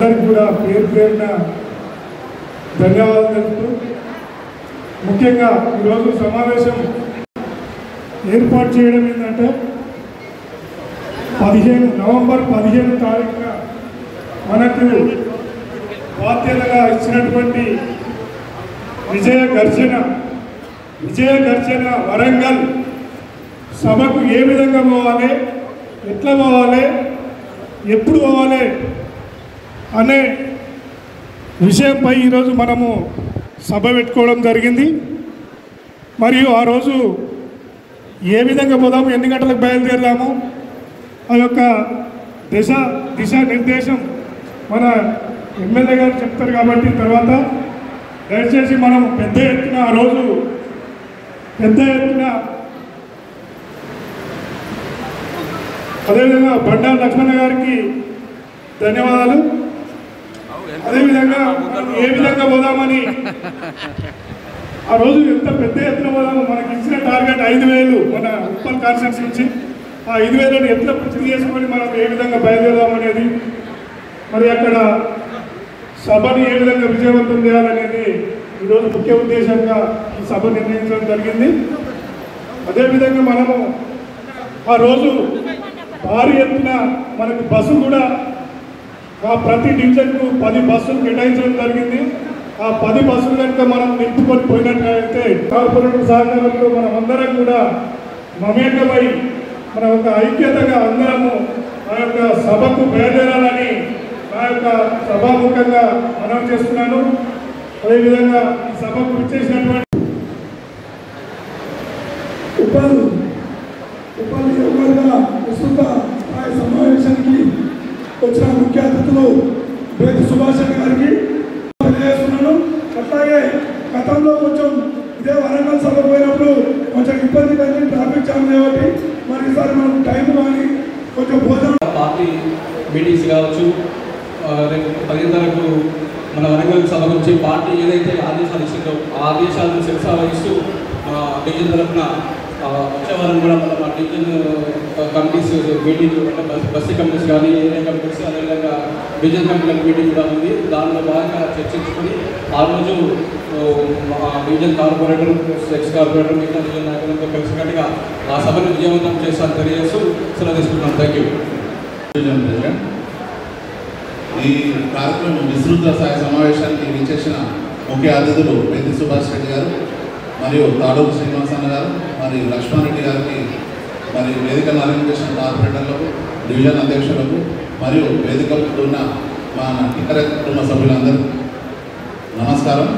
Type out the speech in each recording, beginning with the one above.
కూడా పేరు పేరున ధన్యవాదాలు తెలుపుతూ ముఖ్యంగా ఈరోజు సమావేశం ఏర్పాటు చేయడం ఏంటంటే నవంబర్ 15 తారీఖున మనకు బాధ్యతగా ఇచ్చినటువంటి విజయ గర్జన వరంగల్ సభకు ఏ విధంగా పోవాలి, ఎట్లా పోవాలి, ఎప్పుడు పోవాలి అనే విషయంపై ఈరోజు మనము సభ పెట్టుకోవడం జరిగింది. మరియు ఆ రోజు ఏ విధంగా పోదాము, ఎన్ని గంటలకు బయలుదేరదాము, ఆ యొక్క దిశానిర్దేశం మన ఎమ్మెల్యే గారు చెప్తారు. కాబట్టి తర్వాత దయచేసి మనం పెద్ద ఎత్తున ఆ రోజు అదేవిధంగా బండా లక్ష్మణ గారికి ధన్యవాదాలు. అదేవిధంగా ఏ విధంగా పోదామని ఆ రోజు ఎంత పెద్ద ఎత్తున పోదాము, మనకి ఇచ్చిన టార్గెట్ 5,000 మన ఉప్పల్ కాన్స్టిట్యూన్సీ నుంచి. ఆ 5,000ని ఎట్లా పూర్తి చేసుకొని మనం ఏ విధంగా బయలుదేరదామనేది, మరి అక్కడ సభని ఏ విధంగా విజయవంతం చేయాలనేది ఈరోజు ముఖ్య ఉద్దేశంగా ఈ సభ నిర్ణయించడం జరిగింది. అదేవిధంగా మనము ఆ రోజు భారీ ఎత్తున మనకు బస్సు కూడా ప్రతి డివిజన్కు 10 బస్సులు కేటాయించడం జరిగింది. ఆ 10 బస్సులు కనుక మనం నింపుకొని పోయినట్లయితే కార్పొరేటర్ సహకారంతో మనం అందరం కూడా మమేకమై మన ఒక ఐక్యతగా అందరము ఆ యొక్క సభకు బయలుదేరాలని నా యొక్క సభాముఖంగా మనం చేస్తున్నాను. అదేవిధంగా ఈ సభకు విచ్చేసినటువంటి ఉపాధి విస్తృత స్థాయి సమావేశానికి వచ్చిన ముఖ్య అతిథులు బేతి సుభాష్ గారికి తెలియజేస్తున్నాను. అట్లాగే గతంలో కొంచెం ఇదే వరంగల్ సభ పోయినప్పుడు కొంచెం ఇబ్బంది కలిగి ట్రాఫిక్ జామ్ కాబట్టి మరి ఈసారి మనం టైం కానీ కొంచెం భోజనం పార్టీ మీటింగ్స్ కావచ్చు, రేపు 10 తారీఖు మన వరంగల్ సభ గురించి పార్టీ ఏదైతే ఆదేశాలు ఇచ్చిందో ఆ ఆదేశాలను శిరసా వహిస్తూ డివిజన్ తరఫున వచ్చే వారం కూడా మన డివిజన్ కమిటీస్ మీటింగ్ అంటే బస్సు కమిటీస్ కానీ ఏరియా కమిటీస్ అదేవిధంగా డివిజన్ కమిటీల మీటింగ్ కూడా ఉంది. దానిలో భాగంగా చర్చించుకొని ఆ రోజు డివిజన్ కార్పొరేటర్, ఎక్స్ కార్పొరేటర్, మిగతా డివిజన్ నాయకులతో కలిసికట్టుగా ఆ సభను విజయవంతం చేస్తాను తెలియజేస్తూ సెలవు తీసుకుంటున్నాను. Thank you. ఈ కార్యక్రమం విస్తృత స్థాయి సమావేశానికి విచ్చేసిన ముఖ్య అతిథులు బేతి సుభాష్ రెడ్డి గారు మరియు తాడూరు శ్రీనివాసన్న గారు మరియు లక్ష్మణ్ రెడ్డి గారికి, మరియు వేదిక అలంకరణ కార్పొరేటర్లకు, డివిజన్ అధ్యక్షులకు మరియు వేదికలో ఉన్న మా ఇతర కుటుంబ సభ్యులందరూ నమస్కారం.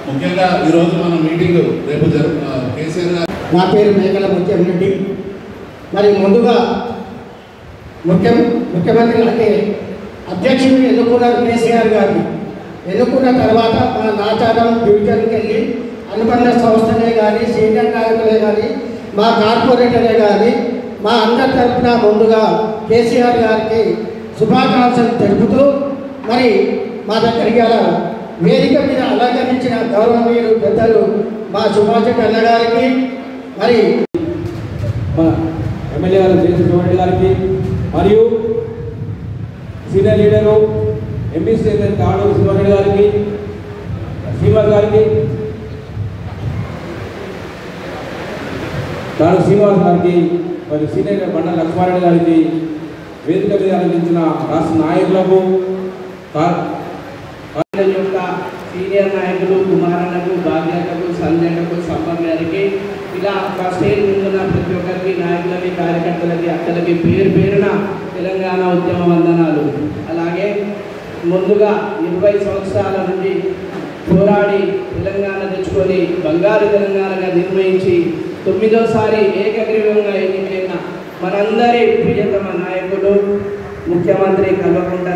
ముఖ్యంగా ఈరోజు మన మీటింగ్ రేపు కేసీఆర్ గారు. నా పేరు మేకల ముత్యం రెడ్డి. మరి ముందుగా ముఖ్యమంత్రి అంటే అధ్యక్షుడిని ఎన్నుకున్నారు కేసీఆర్ గారిని. ఎన్నుకున్న తర్వాత మన నాచారం డివిజన్కి వెళ్ళి అనుబంధ సంస్థలే కానీ, సీనియర్ నాయకులే కానీ, మా కార్పొరేటరే కానీ మా అందరి తరఫున ముందుగా కేసీఆర్ గారికి శుభాకాంక్షలు తెలుపుతూ మరి మా దగ్గరికి అలా వేదిక మీద అలంకరించిన గౌరవనీయులు పెద్దలు మా సుభాష్ అన్న గారికి, మరి మా ఎమ్మెల్యే గారు జయశ్రీ గారికి, మరియు senior leader MPC Tadur Srinivas గారికి, శ్రీనివాస్ గారికి, తాడూరు శ్రీనివాస్ గారికి, మరి సీనియర్ బండా లక్ష్మారెడ్డి గారికి, వేదిక మీద అందించిన రాష్ట్ర నాయకులకు, యొక్క సీనియర్ నాయకులు కుమారన్నకు, భాగ్యకు, సంజయ్కు, సంపన్ గారికి, ఇలా స్టేజ్ ముందున్న ప్రతి ఒక్కరికి, నాయకులకి, కార్యకర్తలకి, అక్కలకి పేరు పేరున తెలంగాణ ఉద్యమ వందనాలు. అలాగే ముందుగా 20 సంవత్సరాల నుండి పోరాడి తెలంగాణ తెచ్చుకొని బంగారు తెలంగాణగా నిర్ణయించి 9వసారి ఏకగ్రీవంగా ఎన్నికైన మనందరి ప్రియతమ నాయకుడు ముఖ్యమంత్రి కల్వకుంట్ల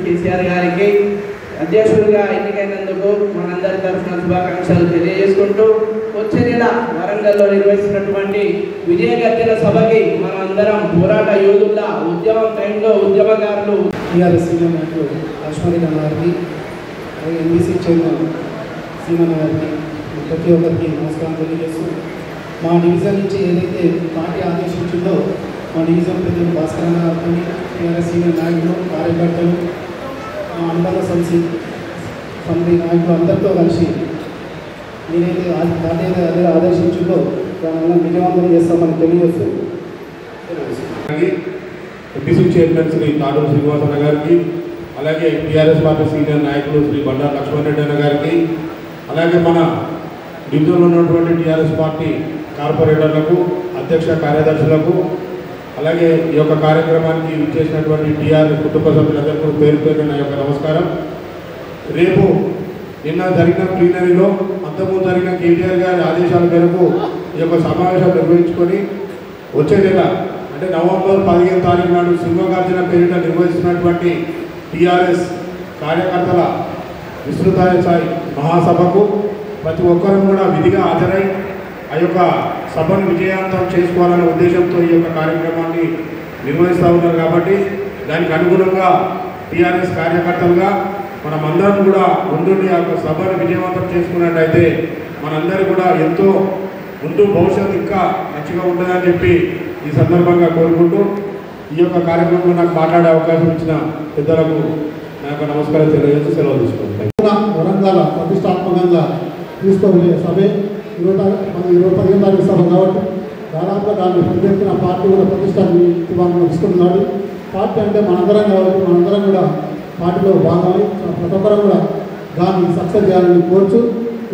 కేసీఆర్ గారికి అధ్యక్షుడిగా ఎన్నికైనందుకు మనందరి తరఫున శుభాకాంక్షలు తెలియజేసుకుంటూ వచ్చే నెల వరంగల్లో నిర్వహిస్తున్నటువంటి విజయగర్జన సభకి మనం అందరం పోరాట యోధుల్లా ఉద్యమం టైంలో ఉద్యమకారులు టీఆర్ఎస్ సీనియర్ నాయకులు లక్ష్మణ్ గారికి, ఎంబీసీ చైర్మన్ సీమన్న గారికి, ప్రతి ఒక్కరికి నమస్కారం తెలియజేస్తూ మా డివిజన్ నుంచి ఏదైతే పార్టీ ఆదేశించిందో మా డివిజన్ ప్రజలు భాస్కరన్న గారితో టీఆర్ఎస్ సీనియర్ నాయకులు, కార్యకర్తలు మా అనుబంధ సమితి నాయకులు అందరితో కలిసి నేనైతే అదే ఆదర్శించుకో దానివల్ల విజయవంతం చేస్తామని తెలియజేస్తూ ఎంపీసీ చైర్మన్ శ్రీ తాడూరు శ్రీనివాసన్న గారికి, అలాగే టీఆర్ఎస్ పార్టీ సీనియర్ నాయకులు శ్రీ బండారు లక్ష్మణ్ రెడ్డి అన్న గారికి, అలాగే మన డివిజన్లో ఉన్నటువంటి టీఆర్ఎస్ పార్టీ కార్పొరేటర్లకు, అధ్యక్ష కార్యదర్శులకు, అలాగే ఈ యొక్క కార్యక్రమానికి ఇచ్చేసినటువంటి టీఆర్ కుటుంబ సభ్యులందరికీ పేరు పేరు నా యొక్క నమస్కారం. రేపు నిన్న జరిగిన ప్లీనరీలో అంతకుముందు జరిగిన కేటీఆర్ గారి ఆదేశాల మేరకు ఈ యొక్క సమావేశాలు నిర్వహించుకొని వచ్చే నెల అంటే నవంబర్ 15వ తారీఖు నాడు సింహగార్జున పేరిట నిర్వహిస్తున్నటువంటి టీఆర్ఎస్ కార్యకర్తల విస్తృత స్థాయి మహాసభకు ప్రతి ఒక్కరూ కూడా విధిగా హాజరై ఆ యొక్క సభను విజయవంతం చేసుకోవాలనే ఉద్దేశంతో ఈ యొక్క కార్యక్రమాన్ని నిర్వహిస్తూ ఉన్నారు. కాబట్టి దానికి అనుగుణంగా టీఆర్ఎస్ కార్యకర్తలుగా మనమందరం కూడా ముందుండి ఆ యొక్క సభను విజయవంతం చేసుకున్నట్టయితే మనందరూ కూడా ఎంతో ముందు భవిష్యత్తు ఇంకా మంచిగా ఉంటుందని చెప్పి ఈ సందర్భంగా కోరుకుంటూ ఈ యొక్క కార్యక్రమంలో నాకు మాట్లాడే అవకాశం ఇచ్చిన పెద్దలకు నా యొక్క నమస్కారం తెలియజేసి సెలవు తీసుకుంటాను. వరంగల్ ప్రతిష్టాత్మకంగా తీసుకోబోయే సభే 15 తారీఖు సభ కాబట్టి దాదాపుగా దాన్ని ప్రత్యేకిన పార్టీ కూడా ప్రతిష్టాత్మకంగా తీసుకుంటున్నాడు. పార్టీ అంటే మనందరం కాబట్టి మనందరం కూడా పార్టీలో భాగమై ప్రతి ఒక్కరం కూడా దాన్ని సక్సెస్ చేయాలని కోరుచు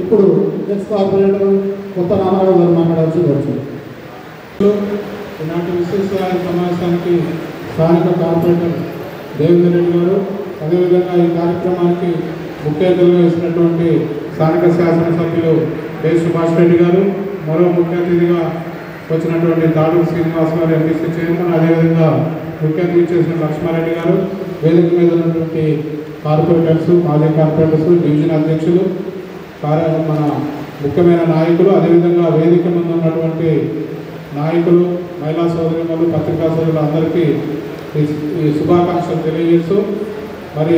ఇప్పుడు నెక్స్ట్ కార్పొరేటర్ కొత్త రామారావు గారు మాట్లాడాల్సి కోరుచు. ఈనాటి విశేష సమావేశానికి స్థానిక కార్పొరేటర్ దేవేందర్ రెడ్డి గారు, అదేవిధంగా ఈ కార్యక్రమానికి ముఖ్య అతిథిగా వేసినటువంటి స్థానిక శాసనసభ్యులు కె సుభాష్ రెడ్డి గారు, మరో ముఖ్య అతిథిగా వచ్చినటువంటి తాడూరు శ్రీనివాస్ గారు ఎంపీసీ చైర్మన్, అదేవిధంగా ముఖ్య అతిథి చేసిన లక్ష్మారెడ్డి గారు, వేదిక మీద ఉన్నటువంటి కార్పొరేటర్స్, మాజీ కార్పొరేటర్స్, డివిజన్ అధ్యక్షులు, మన ముఖ్యమైన నాయకులు, అదేవిధంగా వేదిక ముందు ఉన్నటువంటి నాయకులు, మహిళా సోదరులు, పత్రికా సోదరులు అందరికీ ఈ శుభాకాంక్షలు తెలియజేస్తూ మరి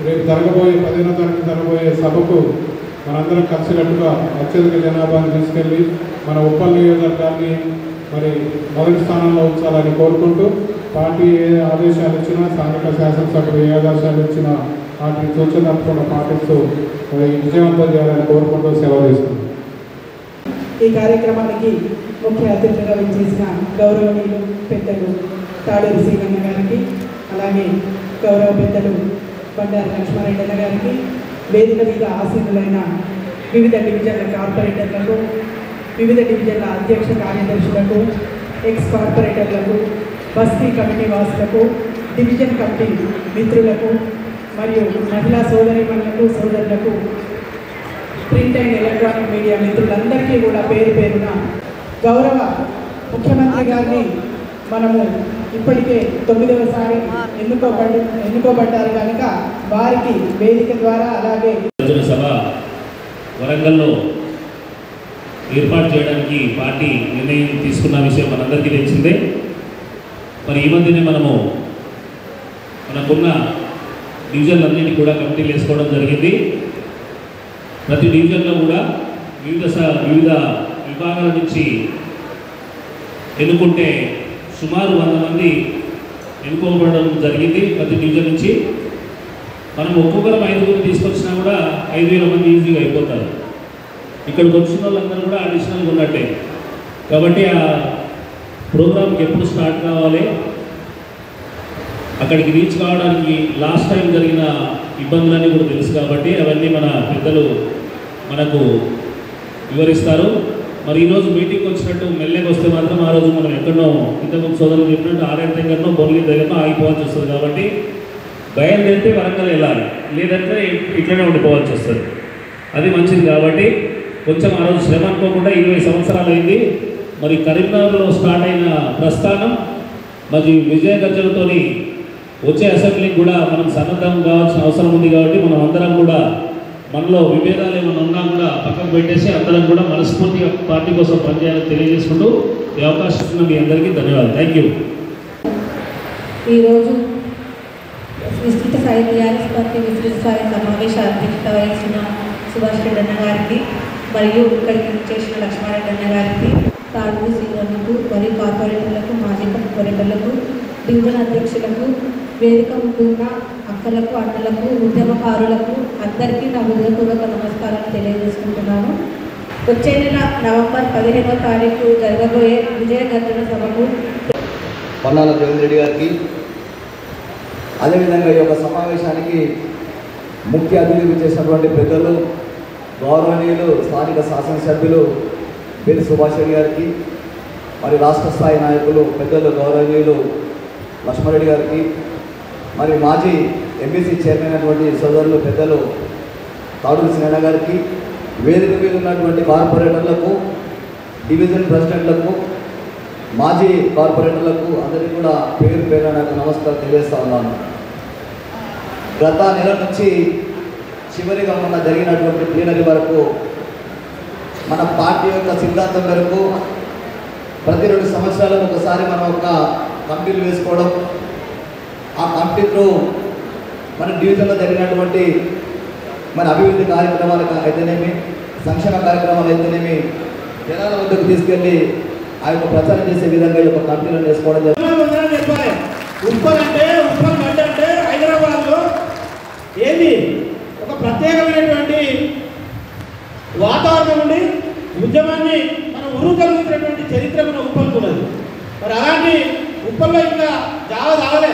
రేపు జరగబోయే 15వ తారీఖు జరగబోయే సభకు మనందరం కలిసినట్టుగా అత్యధిక జనాభాను తీసుకెళ్ళి మన ఉప్పల్ నియోజకవర్గాన్ని మరి మొదటి స్థానంలో ఉంచాలని కోరుకుంటూ పార్టీ ఏ ఆదేశాలు ఇచ్చినా, స్థానిక శాసనసభ్యులు ఏ ఆదేశాలు ఇచ్చినా వాటిని సూచన తప్పకుండా పాటిస్తూ విజయవంతం చేయాలని కోరుకుంటూ సెలవు తీసుకుంటాం. ఈ కార్యక్రమానికి ముఖ్య అతిథిగా విచ్చేసిన గౌరవనీయులు పెద్దలు తాడూరు శ్రీకన్న గారికి, అలాగే గౌరవ పెద్దలు బండారు లక్ష్మారెడ్డి గారికి, వేదిక మీద ఆసీనులైన వివిధ డివిజన్ల కార్పొరేటర్లకు, వివిధ డివిజన్ల అధ్యక్ష కార్యదర్శులకు, ఎక్స్ కార్పొరేటర్లకు, బస్తీ కమిటీ వాసులకు, డివిజన్ కమిటీ మిత్రులకు మరియు మహిళా సోదరీమణులకు, సోదరులకు, ప్రింట్ అండ్ ఎలక్ట్రానిక్ మీడియా మిత్రులందరికీ కూడా పేరు పేరున గౌరవ ముఖ్యమంత్రి గారిని మనము ఇప్పటికే 9వసారి ఎన్నుకోబడ్డారు కనుక వారికి వేదిక ద్వారా అలాగే సభ వరంగల్లో ఏర్పాటు చేయడానికి పార్టీ నిర్ణయం తీసుకున్న విషయం మనందరికీ తెలిసిందే. మరి ఈ మధ్యనే మనకున్న డివిజన్లన్నింటినీ కూడా కమిటీలు వేసుకోవడం జరిగింది. ప్రతి డివిజన్లో కూడా వివిధ విభాగాల నుంచి ఎన్నుకుంటే సుమారు 100 మంది ఎన్నుకోబడడం జరిగింది. ప్రతి డివిజన్ నుంచి మనం ఒక్కొక్కరం 5 తీసుకొచ్చినా కూడా 5000 మంది ఈజీగా అయిపోతారు. ఇక్కడికి వచ్చిన వాళ్ళందరూ కూడా అడిషనల్గా ఉన్నట్టే. కాబట్టి ఆ ప్రోగ్రామ్కి ఎప్పుడు స్టార్ట్ కావాలి, అక్కడికి రీచ్ కావడానికి లాస్ట్ టైం జరిగిన ఇబ్బందులన్నీ కూడా తెలుసు కాబట్టి అవన్నీ మన పెద్దలు మనకు వివరిస్తారు. మరి ఈరోజు మీటింగ్కి వచ్చినట్టు మెల్లగా వస్తే మాత్రం ఆ రోజు మనం ఎక్కడో ఇంతకుముందు సోదరులు చెప్పినట్టు ఆరేళ్ళ దగ్గరనో బొర్లి దగ్గరనో ఆగిపోవాల్సి వస్తుంది. కాబట్టి బయలుదేరితే వరంగల్ వెళ్ళాలి, లేదంటే ఇట్లనే ఉండిపోవాల్సి వస్తుంది. అది మంచిది. కాబట్టి కొంచెం ఆ రోజు శ్రమ అనుకోకుండా 20 సంవత్సరాలు అయింది. మరి కరీంనగర్లో స్టార్ట్ అయిన ప్రస్థానం మరి విజయ గర్జనతో వచ్చే అసెంబ్లీకి కూడా మనం సన్నద్ధం కావాల్సిన అవసరం ఉంది. కాబట్టి మనం అందరం కూడా మనలో విభేదాలు ఏమైనా ఉన్నా కూడా పక్కకు పెట్టేసి అందరం కూడా మనస్ఫూర్తిగా పార్టీ కోసం పనిచేయాలని తెలియజేసుకుంటూ ఈ అవకాశం ఇచ్చిన మీ అందరికీ ధన్యవాదాలు. Thank you. ఈరోజు విస్తృత స్థాయి టీఆర్ఎస్ పార్టీ విస్తృత స్థాయి సమావేశ అధ్యక్షత వహించిన సుభాష్ రెడ్డి అన్న గారికి మరియు ఇక్కడికి చేసిన లక్ష్మారెడ్డి అన్న గారికి, తాడూరు శ్రీవన్నకు మరియు కార్పొరేటర్లకు, మాజీ కార్పొరేటర్లకు, డివిజన్ అధ్యక్షులకు, వేదిక ముందున్న అక్క అక్కలకు అన్నలకు ఉద్యమకారులకు అందరికీ నా హృదయపూర్వక నమస్కారాలు తెలియజేసుకుంటున్నాను. వచ్చే నెల నవంబర్ 15వ తారీఖు జరగబోయే విజయగర్జన సభకు పన్నాల దేవేంద్ర రెడ్డి గారికి, అదేవిధంగా ఈ యొక్క సమావేశానికి ముఖ్య అతిథిగా చేసినటువంటి పెద్దలు గౌరవనీయులు స్థానిక శాసనసభ్యులు బెల్లి సుభాష్ రెడ్డి గారికి, మరి రాష్ట్ర స్థాయి నాయకులు పెద్దలు గౌరవనీయులు లక్ష్మారెడ్డి గారికి, మరి మాజీ ఎంబీసీ చైర్మన్ అయినటువంటి సోదరులు పెద్దలు తాడూరు సింగన్న గారికి, వేదిక మీద ఉన్నటువంటి కార్పొరేటర్లకు, డివిజన్ ప్రెసిడెంట్లకు, మాజీ కార్పొరేటర్లకు అందరికీ కూడా పేరు పేరు నాకు నమస్కారం తెలియజేస్తా ఉన్నాను. గత నెల నుంచి చివరిగా మొన్న జరిగినటువంటి ప్లీనరీ వరకు మన పార్టీ యొక్క సిద్ధాంతం మేరకు ప్రతి 2 సంవత్సరాలకు ఒకసారి మనం ఒక కమిటీలు వేసుకోవడం, ఆ కమిటీతో మన డివిజన్లో జరిగినటువంటి మన అభివృద్ధి కార్యక్రమాలకు అయితేనేమి, సంక్షేమ కార్యక్రమాలు అయితేనేమి జనాల వద్దకు తీసుకెళ్ళి ఆ యొక్క ప్రచారం చేసే విధంగా ఈ యొక్క కమిటీలను వేసుకోవడం జరుగుతుంది. ఉప్పల్ గడ్డ అంటే హైదరాబాద్లో ఏది ఒక ప్రత్యేకమైనటువంటి వాతావరణం ఉండి ఉద్యమాన్ని మనం ఉరుకలుగుతున్నటువంటి చరిత్ర మన ఉప్పల్కున్నది. మరి అలాంటి ఉప్పల్లో ఇంకా జావ తాగలే,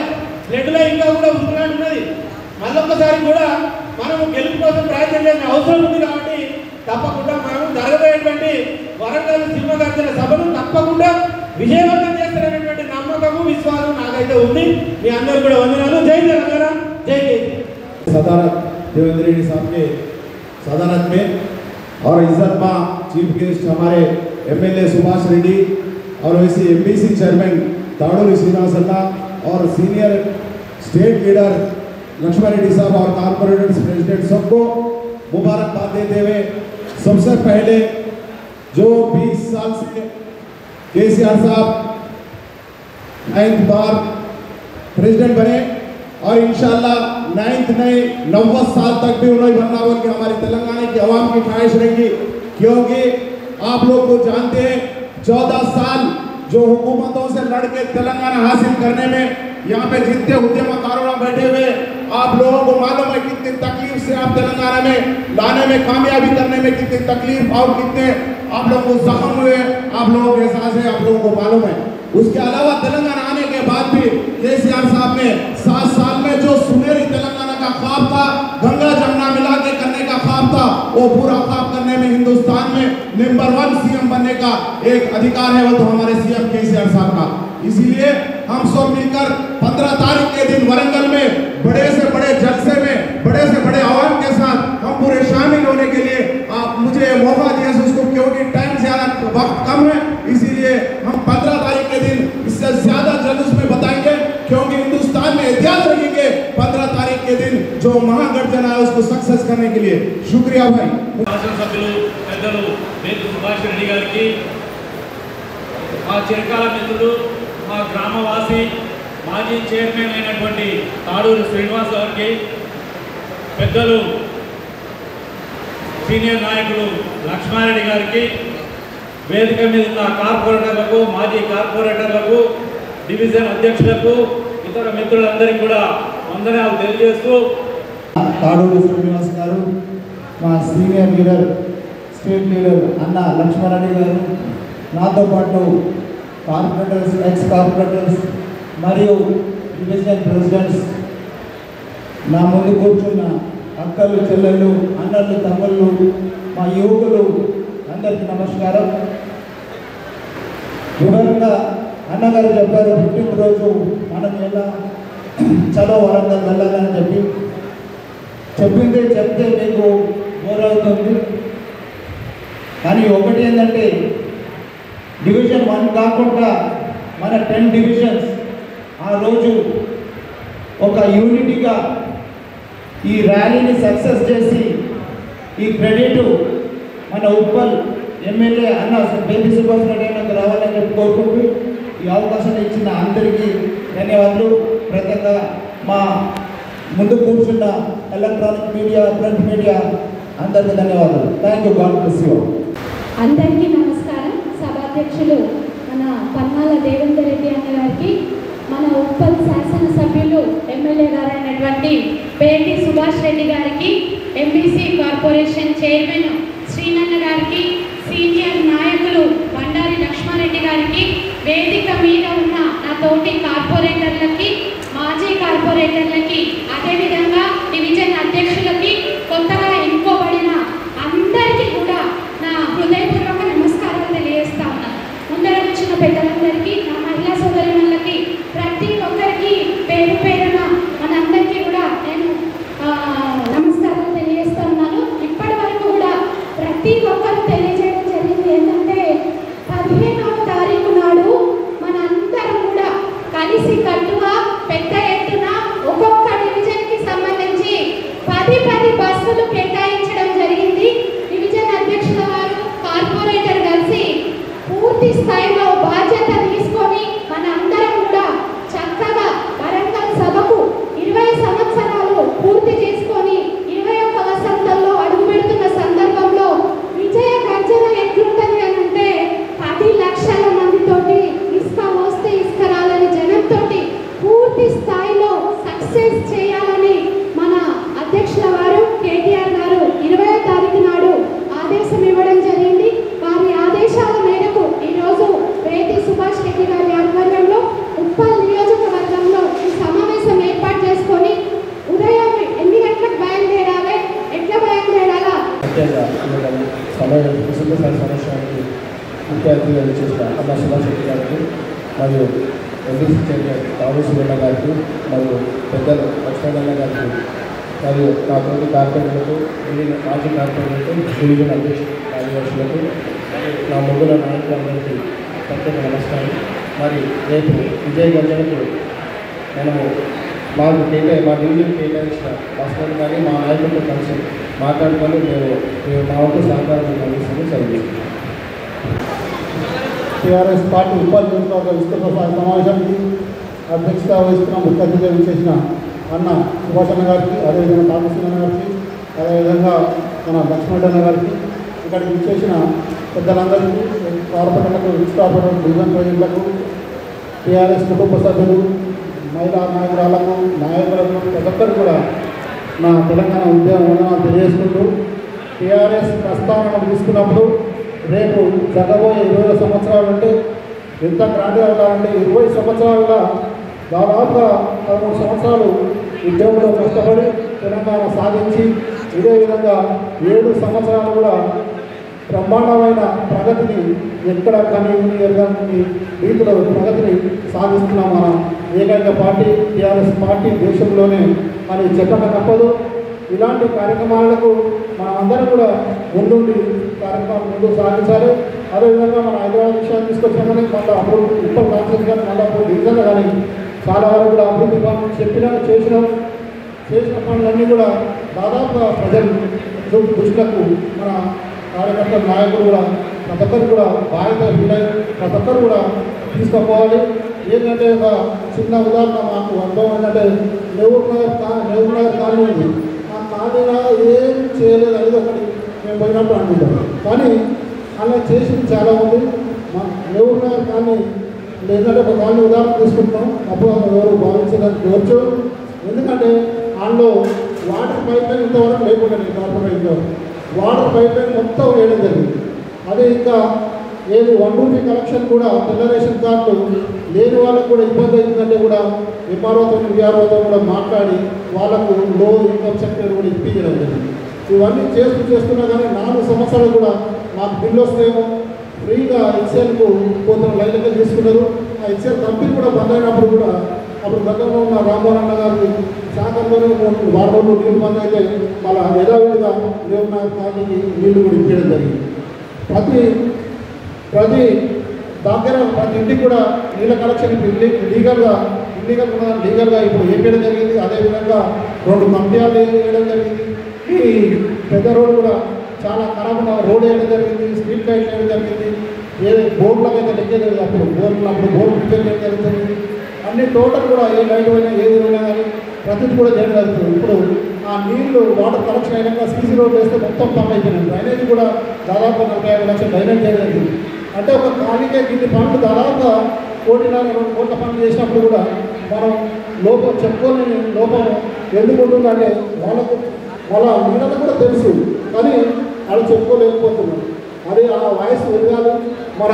బ్లడ్లో ఇంకా కూడా ఉరుకులాంటి ఉన్నది. మళ్ళొక్కసారి కూడా మనము గెలుపు కోసం ప్రయత్నం చేసిన అవసరం ఉంది. కాబట్టి తప్పకుండా మనం జరగబోయేటువంటి వరంగల్ సింహగర్జన సభను తప్పకుండా విజయవంతం చేస్తారనేటువంటి నమ్మకము, విశ్వాసం నాకైతే ఉంది. మీ అందరూ కూడా వందనాలు. జై తెలంగాణ, జై కేసీ. सदारत देवेंद्र रेड्डी साहब के सदारत में और इज्जत मां चीफ गेस्ट हमारे एमएलए सुभाष रेड्डी और वैसे एमबीसी चेयरमैन ताड़ूरी श्रीनिवासन्ना और senior state leader Lakshman Reddy साहब और कॉर्पोरेटर्स प्रेसिडेंट सबको मुबारकबाद देते हुए सबसे पहले जो 20 साल से केसीआर साहब 9th बार प्रेसिडेंट बने और इंशाल्लाह 9th नहीं 90 साल तक भी उन्होंने बनना बोल के हमारी तेलंगाना की आवाम की ख्वाहिश रहेगी। क्योंकि आप लोग को जानते हैं 14 साल जो हुकूमतों से लड़के तेलंगाना हासिल करने में यहाँ पे जितने उद्यमकारों बैठे हुए आप लोगों को मालूम है कितनी तकलीफ से आप तेलंगाना में लाने में, कामयाबी करने में कितनी तकलीफ और कितने आप लोगों को जख्म हुए, आप लोगों के एहसास है, आप लोगों को मालूम है। उसके अलावा तेलंगाना आने के बाद भी केसीआर साहब ने 7 साल में जो सुनहरी तेलंगाना का ख्वाब था, गंगा जमुना मिला के करने का ख्वाब था, वो पूरा ख्वाब करने में हिंदुस्तान में नंबर 1 सीएम बनने का एक अधिकार है, वो तो हमारे सीएम केसीआर साहब का। इसीलिए हम सब मिलकर 15 तारीख के दिन वरंगल में बड़े से बड़े जलसे में बड़े से बड़े आवाम के साथ हम पूरे शामिल होने के लिए आप मुझे मौका दिया उसको, क्योंकि टाइम ज्यादा वक्त कम है, इसीलिए हम 15 तारीख के दिन इससे ज्यादा जुलूस में बताएंगे, क्योंकि हिंदुस्तान में इतिहास रखेंगे 15 तारीख के दिन जो महागठबंधन है उसको सक्सेस करने के लिए। शुक्रिया भाई। सुभाष रेड्डी गाరికి మా చిరకాల మిత్రుడు, మా గ్రామవాసి, మాజీ చైర్మన్ అయినటువంటి తాడూరు శ్రీనివాస్ గారికి, పెద్దలు సీనియర్ నాయకులు లక్ష్మారెడ్డి గారికి, వేదిక మీద ఉన్న కార్పొరేటర్లకు, మాజీ కార్పొరేటర్లకు, డివిజన్ అధ్యక్షులకు, ఇతర మిత్రులందరికీ కూడా వందనాలు తెలియజేస్తూ, తాడూరు శ్రీనివాస్ గారు, మా సీనియర్ లీడర్ స్టేట్ లీడర్ అన్న లక్ష్మారెడ్డి గారు, నాతో పాటు కార్పొరేటర్స్, ఎక్స్ కార్పొరేటర్స్ మరియు డివిజన్ ప్రెసిడెంట్స్, నా ముందు కూర్చున్న అక్కలు, చెల్లెళ్ళు, అన్నలు, తమ్ముళ్ళు, మా యువకులు అందరికీ నమస్కారం. వివరంగా అన్నగారు చెప్పారు, పుట్టినరోజు మనం ఎలా చలో వరంగల్ వెళ్ళాలని చెప్పింది చెప్తే మీకు బోరవుతుంది. కానీ ఒకటి ఏంటంటే డివిజన్ 1 కాకుండా మన 10 డివిజన్స్ ఆ రోజు ఒక యూనిటీగా ఈ ర్యాలీని సక్సెస్ చేసి ఈ క్రెడిట్ మన ఉప్పల్ ఎమ్మెల్యే అన్న బెల్లి సుభాష్ రెడ్డి అన్నకు రావాలని చెప్పి కోరుకుంటూ ఈ అవకాశం ఇచ్చిన అందరికీ ధన్యవాదాలు. ప్రత్యేకంగా మా ముందు కూర్చున్న ఎలక్ట్రానిక్ మీడియా, ప్రింట్ మీడియా అందరికీ ధన్యవాదాలు. Thank you. God bless you. అందరికీ నమస్కారం. సభాధ్యక్షులు మన పన్నాల దేవేందర్ రెడ్డి అన్న గారికి, మన ఉప్పల్ శాసనసభ్యులు ఎమ్మెల్యే గారైనటువంటి పేటి సుభాష్ రెడ్డి గారికి, ఎంబీసీ కార్పొరేషన్ చైర్మన్ శ్రీనన్న గారికి, సీనియర్ నాయకులు బండారి లక్ష్మారెడ్డి గారికి, వేదిక మీద ఉన్న నా తోటి కార్పొరేటర్లకి, మాజీ కార్పొరేటర్లకి, అదేవిధంగా డివిజన్ అధ్యక్షులకి, కొత్తగా ఎన్నుకోబడిన అందరికీ కూడా నా హృదయపూర్వక నమస్కారాలు తెలియజేస్తా ఉన్నాను. ముందర వచ్చిన పెద్దలందరికీ, నా మహిళా సోదరులకి, ప్రతి ఒక్కరికి పేరు పేరున మనందరికీ కూడా నేను నమస్కారాలు తెలియజేస్తా ఉన్నాను. ఇప్పటి వరకు కూడా ప్రతి ఒక్కరు తెలియజేయడం జరిగింది ఏంటంటే 15వ తారీఖు నాడు మనందరం కూడా కలిసి కట్టుగా పెద్ద ఎత్తున ఒక్కొక్క డివిజన్కి సంబంధించి 10 బస్సులు కేటాయించడం జరిగింది. డివిజన్ అధ్యక్షుల వారు, కార్పొరేటర్ కలిసి పూర్తి స్థాయిలో బాధ్యత తీసుకొని మన అందరం కూడా చక్కగా వరంగల్ సభకు 20 సంవత్సరాలు పూర్తి చేసుకొని 21వ వసంతంలో అడుగుపెడుతున్న సందర్భంలో విజయ గర్జన ఎట్లుంటుంది అని అంటే 10 లక్షల మందితోటి ఇసుక వస్తే ఇసుక రాలని జనంతోటి పూర్తి స్థాయిలో సక్సెస్ చేయాలని మన అధ్యక్షుల వారు కేటీఆర్ గారు 20వ తారీఖు నాడు ఆదేశం ఇవ్వడం జరిగింది. వారి ఆదేశాల మేరకు ఈరోజు పేటి సుభాష్ రెడ్డి గారి ఆధ్వర్యంలో ఉప్పల్ నియోజకవర్గంలో ఈ సమావేశం ఏర్పాటు చేసుకొని ఉదయం ఎన్ని గంటలకు బయలుదేరాలి, ఎట్లా బయలుదేరాలా ముఖ్యంగా విశుద్ధ సంవత్సరానికి ముఖ్య అతిథిగా చేసిన అన్న సుభాష్ రెడ్డి గారికి మరియు ఎంబీసీ చైర్మన్ తాడూరు గారికి మరియు పెద్దలు లక్ష్మణ గారికి మరియు నా తోటి కార్పొరేటర్లకు, మాజీ కార్పొరేటర్లకు, డివిజన్ అధ్యక్షులు కార్యదర్శులకు, నా ముగ్గుల నాయకులందరికీ ప్రత్యేక నమస్కారం. మరి రేపు విజయ గంజలకు మనము మా డివిజన్ కేటాయించిన బస్సులను కానీ మా నాయకులతో కలిసి మాట్లాడుకొని మేము మా వంతు సహకారం అందిస్తామని చదివిస్తాం. టీఆర్ఎస్ పార్టీ ఉపాధి నియోజకవర్గ విస్తృత సమావేశానికి అధ్యక్షత వహిస్తున్న ముఖ్య అతిథిగా చేసిన అన్న సుభాష్ అన్న గారికి, అదేవిధంగా తామసీన గారికి, అదేవిధంగా మన లక్ష్మణ గారికి, ఇక్కడికి విచ్చేసిన పెద్దలందరికీ, కార్పొరేటర్లకు, ఎక్స్ కార్పొరేటర్, డివిజన్ ప్రజలకు, టీఆర్ఎస్ కుటుంబ సభ్యులు, మహిళా నాయకురాలకు, నాయకులకు, ప్రతి ఒక్కరు కూడా నా తెలంగాణ ఉద్యమం తెలియజేసుకుంటూ టీఆర్ఎస్ ప్రస్తావన తీసుకున్నప్పుడు రేపు జరగబోయే 20 సంవత్సరాలు అంటే ఎంత గ్రాండ్గా ఉండాలంటే 20 సంవత్సరాల దాదాపుగా 13 సంవత్సరాలు ఉద్యోగంలో కష్టపడి తెలంగాణ సాధించి ఇదే విధంగా 7 సంవత్సరాలు కూడా బ్రహ్మాండమైన ప్రగతిని ఎక్కడ కానీ ఎరగని రీతిలో ప్రగతిని సాధిస్తున్నాం. మన ఏకైక పార్టీ టీఆర్ఎస్ పార్టీ దేశంలోనే అని చెప్పక తప్పదు. ఇలాంటి కార్యక్రమాలకు మనం అందరం కూడా ముందుండి కార్యక్రమాలు ముందు సాగించాలి. అదేవిధంగా మన హైదరాబాద్ విషయాన్ని తీసుకొచ్చినా కానీ మళ్ళీ అప్పుడు ఉప్పల్ కాన్ఫరెన్స్ కానీ మళ్ళీ అప్పుడు డివిజన్ కానీ చాలా వరకు కూడా అభివృద్ధి పనులు చేసిన పనులన్నీ కూడా దాదాపుగా ప్రజలు దృష్టిలకు మన కార్యకర్తల నాయకులు కూడా ప్రతి ఒక్కరు కూడా బాధ్యత ఫీల్ అయ్యి ప్రతి ఒక్కరు కూడా తీసుకుపోవాలి. ఏంటంటే ఒక చిన్న ఉదాహరణ మాకు అనుభవం ఏంటంటే నెహ్రూ నగర్ కాలనీ ఉంది. ఆ కాలనీలో ఏం చేయలేదు అనేది ఒకటి మేము పోయినప్పుడు అనుకుంటాం. కానీ అలా చేసింది చాలా ఉంది. మా నెహ్రూ నగర్ కాలనీ లేదంటే ఒక కాలనీ ఉదాహరణ తీసుకుంటాం. అప్పుడు ఎవరు భావించడానికి కోర్చు. ఎందుకంటే అందులో వాటర్ పైప్ లైన్ ఇంతవరకు లేకుండా కార్పొరేట్లో వాటర్ పైప్ లైన్ మొత్తం వేయడం జరిగింది. అదే ఇంకా ఏది 1 రూపీ కలెక్షన్ కూడా తెల్ల రేషన్ కార్డులు లేని వాళ్ళకు కూడా ఇబ్బంది అవుతుందంటే కూడా ఎంఆర్ఓతో విఆర్ఓతో కూడా మాట్లాడి వాళ్ళకు లో ఇన్కమ్ సెక్టర్ కూడా ఇప్పించడం జరిగింది. ఇవన్నీ చేస్తున్నా కానీ 4 సంవత్సరాలు కూడా మాకు బిల్లు వస్తేమో ఫ్రీగా హెచ్సిఎల్కు కొంత లైన్లకి తీసుకున్నారు. ఆ హెచ్సిఎల్ కంపెనీ కూడా బంద్ అయినప్పుడు కూడా అప్పుడు గతంలో ఉన్న రామవరణ గారు శాఖల్లోనే వారంలో నీళ్ళు బంద్ అయితే మళ్ళీ యథావిధిగా దేవునాథ్ కాలనీకి నీళ్లు కూడా ఇప్పించడం జరిగింది. ప్రతి ఇంటికి కూడా నీళ్ళ కలెక్షన్ లీగల్గా ఇప్పుడు వేయడం జరిగింది. అదేవిధంగా 2 కంపెనీలు వేయడం జరిగింది. ఈ పెద్ద రోడ్డు కూడా చాలా ఖరాబ్ ఉన్న రోడ్ వేయడం జరిగింది. స్ట్రీట్ లైట్ వేయడం జరిగింది. ఏదో బోర్డులకు అయితే లెక్కలేదు. అప్పుడు బోర్డు రిపేర్ చేయడం జరుగుతుంది. అన్ని టోటల్ కూడా ఏ లైట్ అయినా ఏది అయినా కానీ ప్రతిదీ కూడా చేయడం జరుగుతుంది. ఇప్పుడు ఆ నీళ్లు వాటర్ కలెక్షన్ అయినాక సీసీ రోడ్ వేస్తే మొత్తం పంప్ అయిపోయినాయి. డ్రైనేజ్ కూడా దాదాపు 45 లక్షలు డ్రైనేజ్ చేయడం జరిగింది. అంటే ఒక కాలనీకే గిన్ని పనులు దాదాపుగా కోటిన్నర కోట్ల పనులు చేసినప్పుడు కూడా మనం లోపం చెప్పుకోలేని లోపం ఎందుకు ఉంటుందంటే వాళ్ళ నీళ్ళకు కూడా తెలుసు, కానీ వాళ్ళు చెప్పుకోలేకపోతున్నారు. అది ఆ వయసు ఎదగాలి. మన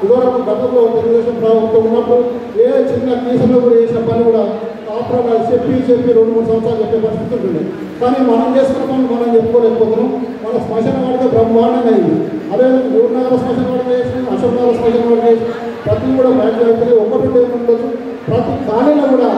ఇదివరకు గతంలో తెలుగుదేశం ప్రభుత్వం ఉన్నప్పుడు ఏ చిన్న కేసులో కూడా చేసిన పని కూడా కాపురాలు చెప్పి 2-3 సంవత్సరాలు చెప్పే పరిస్థితి ఉంటుంది. కానీ మనం చేసుకున్న పని మనం చెప్పుకోలేకపోతున్నాం. మన శ్మశాన వాడిగా బ్రహ్మాండంగా అయింది. అదే ఊరినగర శ్మశాన వాడిగా చేసిన, అశోక్ నగర శ్మశాన వాడిగా చేసిన ప్రతి కూడా బ్యాంకులు అయితే ఒకటి ఉండొచ్చు. ప్రతి ఖాళీలో కూడా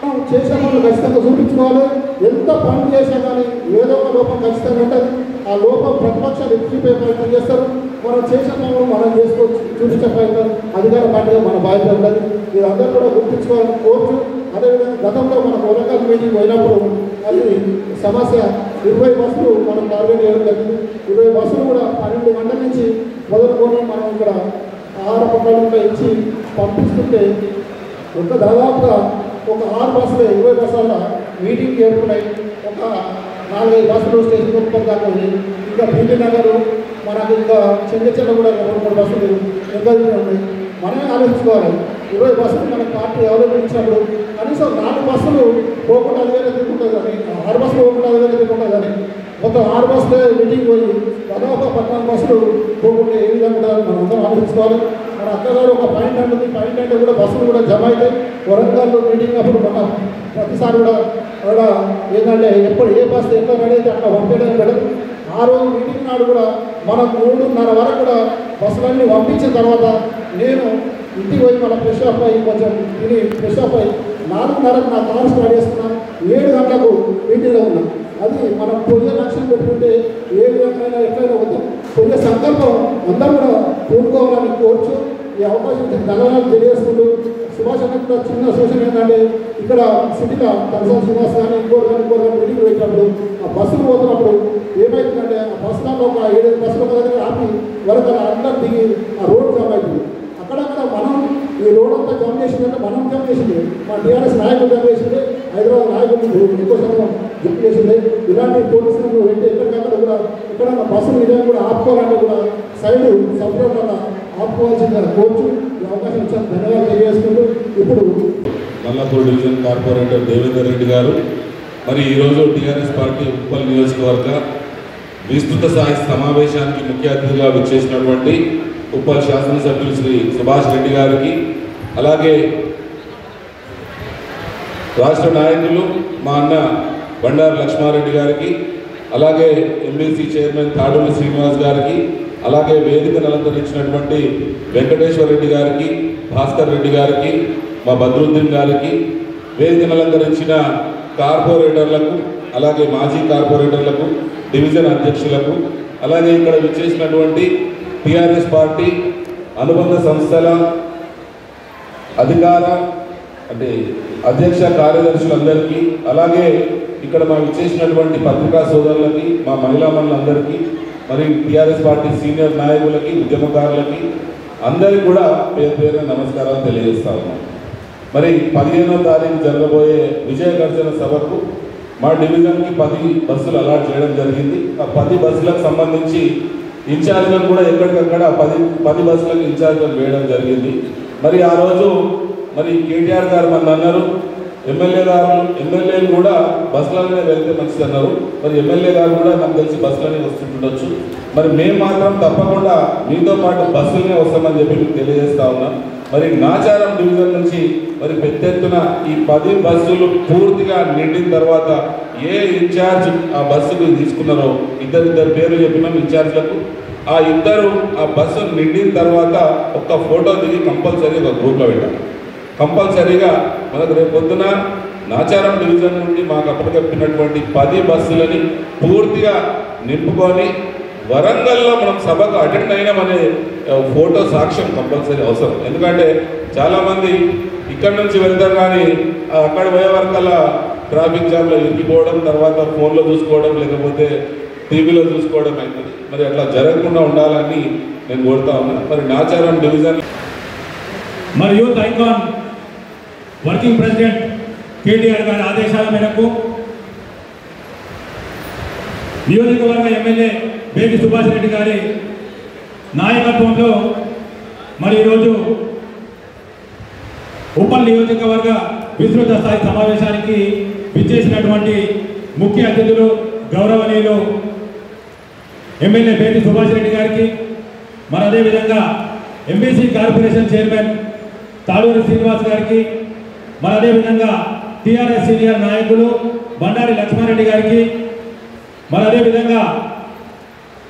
మనం చేసే పనులు ఖచ్చితంగా చూపించుకోవాలి. ఎంత పనులు చేసినా కానీ ఏదో ఒక లోపం ఖచ్చితంగా ఉంటుంది. ఆ లోపం ప్రతిపక్షాలు ఎత్తిపోయే ప్రయత్నం చేస్తారు. మనం చేసే పనులు మనం చేసుకోవచ్చు, చూపించే ప్రయత్నం అధికార పార్టీగా మన బాధ్యత ఉంటుంది. ఇది అందరూ కూడా గుర్తించుకోవాలని కోరుతూ, అదేవిధంగా గతంలో మనం వరంగల్ మీటింగ్ పోయినప్పుడు అది సమస్య 20 బస్సులు మనం టార్గెట్ చేయడం జరిగింది. 20 బస్సులు కూడా 12 గంటల నుంచి మొదలుకొని మనం ఇక్కడ ఆహార పట్టాలు ఇచ్చి పంపిస్తుంటే దాదాపుగా ఒక 6 బస్సులు 20 బస్సుల మీటింగ్కి ఏర్పడినాయి. ఒక 4-5 బస్సులు స్టేషన్ ఉత్పత్తి దాకా ఉంది. ఇంకా బీబీ నగర్ మనకు ఇంకా చెంగచెల్ల కూడా 2-3 బస్సులు ఎంత ఉన్నాయి. మనమే ఆలోచించుకోవాలి. 20 బస్సులు మన పార్టీ అవైలబుల్ ఇచ్చినప్పుడు కనీసం 4 బస్సులు పోకుండా అది వేరే తిరుగుతుంది కానీ 6 బస్సులు పోకుండా అది వేరే తిరుగుతుంది కానీ మొత్తం 6 బస్సులే మీటింగ్ పోయి దాదాపు 14 బస్సులు పోకుండా ఏ విధంగా మనం అందరం ఆలోచించుకోవాలి. మన అక్కగారు ఒక పాయింట్ అంటుంది. పాయింట్ అంటే కూడా బస్సులు కూడా జమ అవుతాయి. వరంగల్లో మీటింగ్ అప్పుడు మన ప్రతిసారి కూడా ఏంటంటే ఎప్పుడు ఏ బస్సు ఎట్లా రెడీ అయితే అట్లా పంపేయడం పెడదు. ఆ రోజు మీటింగ్ నాడు కూడా మనం 3:30 వరకు కూడా బస్సులన్నీ పంపించిన తర్వాత నేను ఇంటికి పోయి మన ఫ్రెష్ అప్ అయ్యి కొంచెం తిని ఫ్రెష్ అప్ అయ్యి 4:30కు నా కారు స్టార్ట్ చేసుకున్నాను. 7 గంటలకు మీటింగ్లో ఉన్నాం. అది మనం పొయ్యే లక్ష్యం పెట్టుకుంటే ఏ విధంగా ఎట్లయినా వద్దాం. పొయ్యే సంకల్పం అందరూ కూడా పూనుకోవాలని కోరుచు ఈ అవకాశం ధన్యవాదాలు తెలియజేసుకుంటూ సుభాష్ అన్న కూడా చిన్న సూచన ఏంటంటే ఇక్కడ సిటీలో కన్సల్ శ్రీనివాస్ కానీ ఇంకోరు మీటింగ్ పెట్టినప్పుడు ఆ బస్సులు పోతున్నప్పుడు ఏమైతుందంటే ఆ బస్సులలో ఒక 7 బస్సుల దగ్గర ఆపి వరకు అందరూ దిగి ఆ రోడ్డు జామ్ అవుతుంది. అక్కడక్కడ మనం ఈ రోడ్ అంతా జామ్ చేసిందంటే మనం జామ్ చేసింది, మా టీఆర్ఎస్ నాయకులు జామ్ చేసింది, హైదరాబాద్ నాయకులు ఎక్కువ సమయం జప్పు చేసింది. ఇలాంటి పోలీసులను వెంట ఎక్కడికక్కడ కూడా ఎక్కడన్నా బస్సులు ఇదే కూడా ఆపుకోవాలంటే కూడా సైడ్ సపరేట్ వల్ల ఆపుకోవాల్సిందని కోర్చు ఈ అవకాశం ఇచ్చాను. ధన్యవాదాలు తెలియజేసుకుంటూ ఇప్పుడు మల్లాపూర్ డివిజన్ కార్పొరేటర్ దేవేందర్ రెడ్డి గారు మరి ఈరోజు టీఆర్ఎస్ పార్టీ ఉప్పల్ నియోజకవర్గ విస్తృత స్థాయి సమావేశానికి ముఖ్య అతిథిగా విచ్చేసినటువంటి ఉప్పల్ శాసనసభ్యులు శ్రీ సుభాష్ రెడ్డి గారికి, అలాగే రాష్ట్ర నాయకులు మా అన్న బండారు లక్ష్మారెడ్డి గారికి, అలాగే ఎంబీసీ చైర్మన్ తాడూరి శ్రీనివాస్ గారికి, అలాగే వేదికను అలంకరించినటువంటి వెంకటేశ్వర రెడ్డి గారికి, భాస్కర్ రెడ్డి గారికి, మా బద్రుద్దీన్ గారికి, వేదికను అలంకరించిన కార్పొరేటర్లకు, అలాగే మాజీ కార్పొరేటర్లకు, డివిజన్ అధ్యక్షులకు, అలాగే ఇక్కడ విచ్చేసినటువంటి టీఆర్ఎస్ పార్టీ అనుబంధ సంస్థల అధికార అంటే అధ్యక్ష కార్యదర్శులందరికీ, అలాగే ఇక్కడ మా విచ్చేసినటువంటి పత్రికా సోదరులకి, మా మహిళా మనులందరికీ, మరి టీఆర్ఎస్ పార్టీ సీనియర్ నాయకులకి, ఉద్యమకారులకి అందరికీ కూడా పేరు పేరున నమస్కారాలు తెలియజేస్తా ఉన్నాం. మరి 15వ తారీఖు జరగబోయే విజయ గర్జన సభకు మా డివిజన్కి 10 బస్సులు అలాట్ చేయడం జరిగింది. ఆ 10 బస్సులకు సంబంధించి ఇన్ఛార్జ్లను కూడా ఎక్కడికక్కడ 10 బస్సులకు ఇన్ఛార్జ్లను వేయడం జరిగింది. మరి ఆ రోజు మరి కేటీఆర్ గారు మన అన్నారు, ఎమ్మెల్యేలు కూడా బస్సులనే వెళ్తే మంచిది అన్నారు. మరి ఎమ్మెల్యే గారు కూడా నాకు తెలిసి బస్సులనే వస్తుండొచ్చు. మరి మేము మాత్రం తప్పకుండా మీతో పాటు బస్సులనే వస్తామని చెప్పి మీకు తెలియజేస్తా ఉన్నాం. మరి నాచారం డివిజన్ నుంచి మరి పెద్ద ఎత్తున ఈ 10 బస్సులు పూర్తిగా నిండిన తర్వాత ఏ ఇన్ఛార్జ్ ఆ బస్సుకు తీసుకున్నారో ఇద్దరు పేర్లు చెప్పినాం ఇన్ఛార్జ్లకు. ఆ ఇద్దరు ఆ బస్సు నిండిన తర్వాత ఒక్క ఫోటో దిగి కంపల్సరీ ఒక గ్రూప్లో పెట్టాలి. కంపల్సరీగా మనకు రేపు పొద్దున నాచారం డివిజన్ నుండి మాకు అప్పటికప్పినటువంటి 10 బస్సులని పూర్తిగా నింపుకొని వరంగల్లో మనం సభకు అటెండ్ అయినామనే ఫోటో సాక్ష్యం కంపల్సరీ అవసరం. ఎందుకంటే చాలామంది ఇక్కడ నుంచి వెళ్తారు కానీ అక్కడ పోయే వరకల్లా ట్రాఫిక్ జామ్లో ఇరికిపోవడం, తర్వాత ఫోన్లో చూసుకోవడం, లేకపోతే టీవీలో చూసుకోవడం అవుతుంది. మరి అట్లా జరగకుండా ఉండాలని నేను కోరుతా ఉన్నాను. మరి నాచారం డివిజన్ మరి youth icon working president KTR గారి ఆదేశాల మేరకు నియోజకవర్గ ఎమ్మెల్యే బేగి సుభాష్ రెడ్డి గారి నాయకత్వంలో మరి ఈరోజు ఉప్పల్ నియోజకవర్గ విస్తృత స్థాయి సమావేశానికి విచ్చేసినటువంటి ముఖ్య అతిథులు గౌరవనీయులు ఎమ్మెల్యే బేటి సుభాష్ రెడ్డి గారికి, మరి అదేవిధంగా MBC corporation chairman Taduri Srinivas గారికి, మరి అదేవిధంగా టీఆర్ఎస్ సీనియర్ నాయకులు బండారి లక్ష్మారెడ్డి గారికి, మరి అదేవిధంగా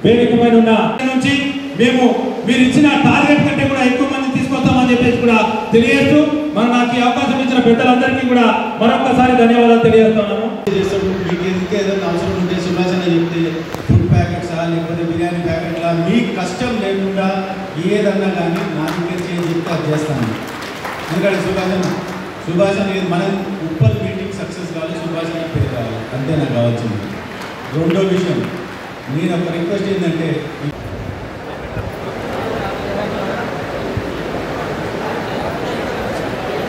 వేదిక పైన ఉన్న నుంచి మేము మీరు ఇచ్చిన టార్గెట్ కంటే కూడా ఎక్కువ మంది తీసుకొస్తామని చెప్పేసి కూడా తెలియజేస్తూ మరి నాకు ఈ అవకాశం ఇచ్చిన పెద్దలందరికీ కూడా మరొకసారి ధన్యవాదాలు తెలియజేస్తున్నాను. మీకు ఏదైనా అవసరం ఉంటే సుభాష్ అని చెప్తే ఫుడ్ ప్యాకెట్సా లేకపోతే బిర్యానీ ప్యాకెట్లా మీకు కష్టం లేకుండా ఏదన్నా కానీ నా దగ్గర చెప్తే అది చేస్తాను. ఎందుకంటే సుభాష్ అనేది మనం ఉప్పల్ మీటింగ్ సక్సెస్ కావాలి, సుభాష్ అనే పేరు కావాలి, అంతే నాకు కావాల్సింది. రెండో విషయం, నేను ఒక రిక్వెస్ట్ ఏంటంటే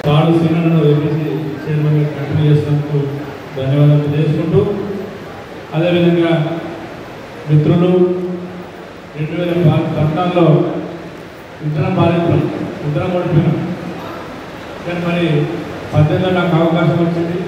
తాడు శ్రీనన్నను ఎంపీసీ చైర్మన్గా కంటిన్యూ చేసినందుకు ధన్యవాదాలు తెలియజేసుకుంటూ, అదేవిధంగా మిత్రులు 2014లో ఇద్దరం బాధితులం, ఇద్దరం ఓడిపోయినాం. కానీ మరి 18లో నాకు అవకాశం వచ్చింది.